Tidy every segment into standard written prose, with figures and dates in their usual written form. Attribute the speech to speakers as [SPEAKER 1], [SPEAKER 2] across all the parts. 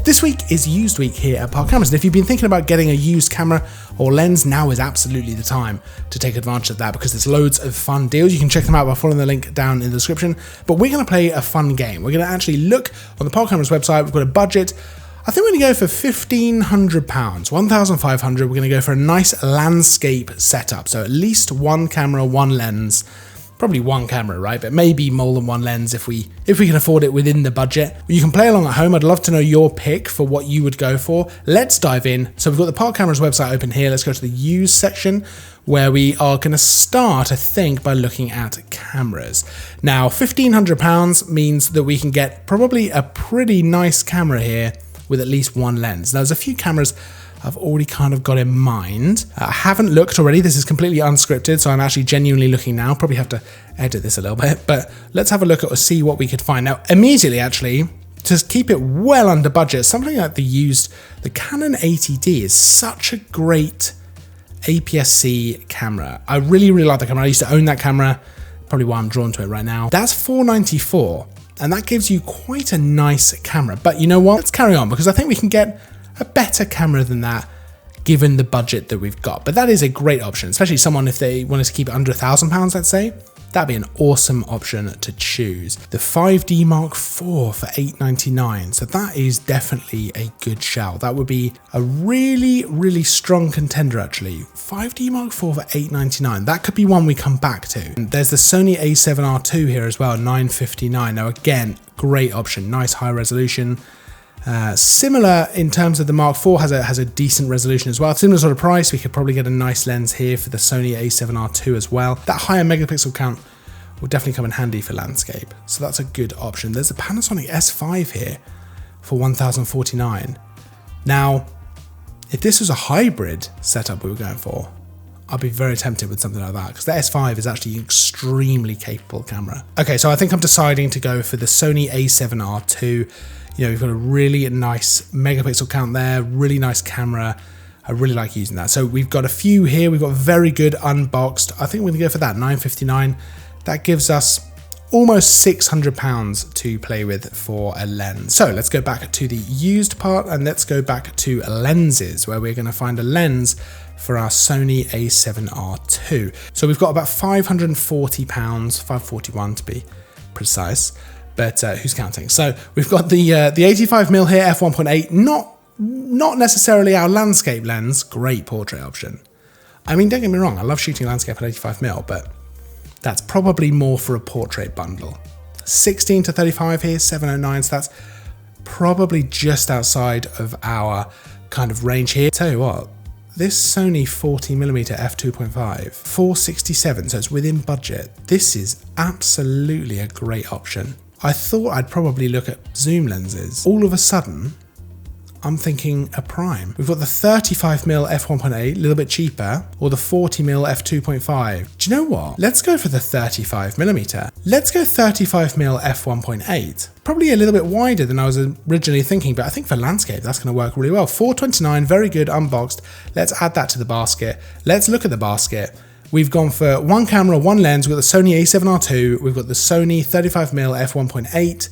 [SPEAKER 1] This week is used week here at Park Cameras, and if you've been thinking about getting a used camera or lens, now is absolutely the time to take advantage of that because there's loads of fun deals. You can check them out by following the link down in the description. But we're going to play a fun game. We're going to actually look on the Park Cameras website. We've got a budget. I think we're going to go for £1,500, £1,500. We're going to go for a nice landscape setup. So at least one camera, one lens. Probably one camera, right? But maybe more than one lens if we can afford it within the budget. You can play along at home. I'd love to know your pick for what you would go for. Let's dive in. So we've got the Park Cameras website open here. Let's go to the used section where we are going to start, I think, by looking at cameras. Now, £1,500 means that we can get probably a pretty nice camera here with at least one lens. Now, there's a few cameras I've already kind of got in mind. I haven't looked already. This is completely unscripted, so I'm actually genuinely looking now. Probably have to edit this a little bit, but let's have a look at see what we could find. Now, immediately, actually, to keep it well under budget, something like the Canon 80D is such a great APS-C camera. I really, really like the camera. I used to own that camera, probably why I'm drawn to it right now. That's $494, and that gives you quite a nice camera. But you know what? Let's carry on, because I think we can get a better camera than that given the budget that we've got. But that is a great option, especially someone if they wanted to keep it under £1,000, let's say. That'd be an awesome option to choose. The 5D Mark IV for $899. So that is definitely a good shout. That would be a really, really strong contender, actually. 5D Mark IV for $899. That could be one we come back to. And there's the Sony A7R II here as well, $959. Now again, great option, nice high resolution. Similar in terms of the Mark IV has a decent resolution as well. Similar sort of price, we could probably get a nice lens here for the Sony A7R II as well. That higher megapixel count will definitely come in handy for landscape. So that's a good option. There's a Panasonic S5 here for $1,049. Now, if this was a hybrid setup we were going for, I'd be very tempted with something like that because the S5 is actually an extremely capable camera. Okay, so I think I'm deciding to go for the Sony A7R II. You know, we've got a really nice megapixel count there, really nice camera. I really like using that. So we've got a few here. We've got very good unboxed. I think we're gonna go for that, $959. That gives us almost £600 to play with for a lens. So let's go back to the used part and let's go back to lenses where we're gonna find a lens for our Sony A7R II. So we've got about £540, £541 to be precise. But who's counting? So we've got the 85mm here, f1.8, not necessarily our landscape lens, great portrait option. I mean, don't get me wrong, I love shooting landscape at 85mm, but that's probably more for a portrait bundle. 16 to 35 here, 709, so that's probably just outside of our kind of range here. Tell you what, this Sony 40mm f2.5, $467, so it's within budget. This is absolutely a great option. I thought I'd probably look at zoom lenses. All of a sudden, I'm thinking a prime. We've got the 35mm f1.8, a little bit cheaper, or the 40mm f2.5. Do you know what? Let's go for the 35mm. Let's go 35mm f1.8. Probably a little bit wider than I was originally thinking, but I think for landscape, that's gonna work really well. $429, very good, unboxed. Let's add that to the basket. Let's look at the basket. We've gone for one camera, one lens. We've got the Sony A7R II. We've got the Sony 35mm f1.8.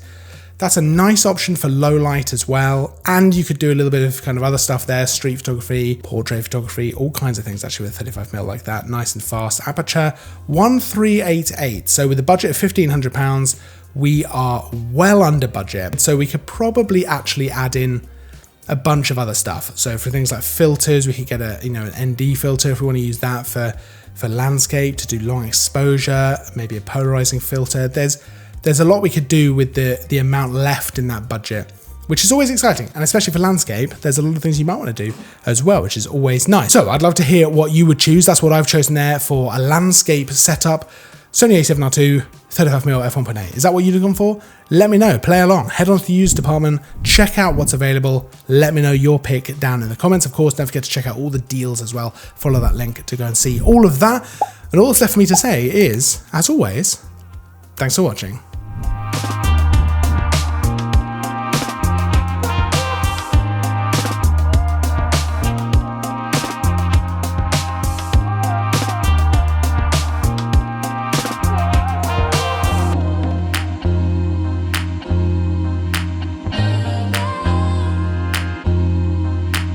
[SPEAKER 1] That's a nice option for low light as well. And you could do a little bit of kind of other stuff there, street photography, portrait photography, all kinds of things actually with 35mm like that, nice and fast. Aperture 1388. So with a budget of £1,500, we are well under budget. So we could probably actually add in a bunch of other stuff. So for things like filters, we could get an ND filter if we want to use that for landscape, to do long exposure, maybe a polarizing filter. There's a lot we could do with the amount left in that budget, which is always exciting. And especially for landscape, there's a lot of things you might want to do as well, which is always nice. So I'd love to hear what you would choose. That's what I've chosen there for a landscape setup. Sony A7R II, 35mm f1.8. Is that what you'd have gone for? Let me know, play along, head on to the used department, check out what's available, let me know your pick down in the comments. Of course, don't forget to check out all the deals as well. Follow that link to go and see all of that. And all that's left for me to say is, as always, thanks for watching.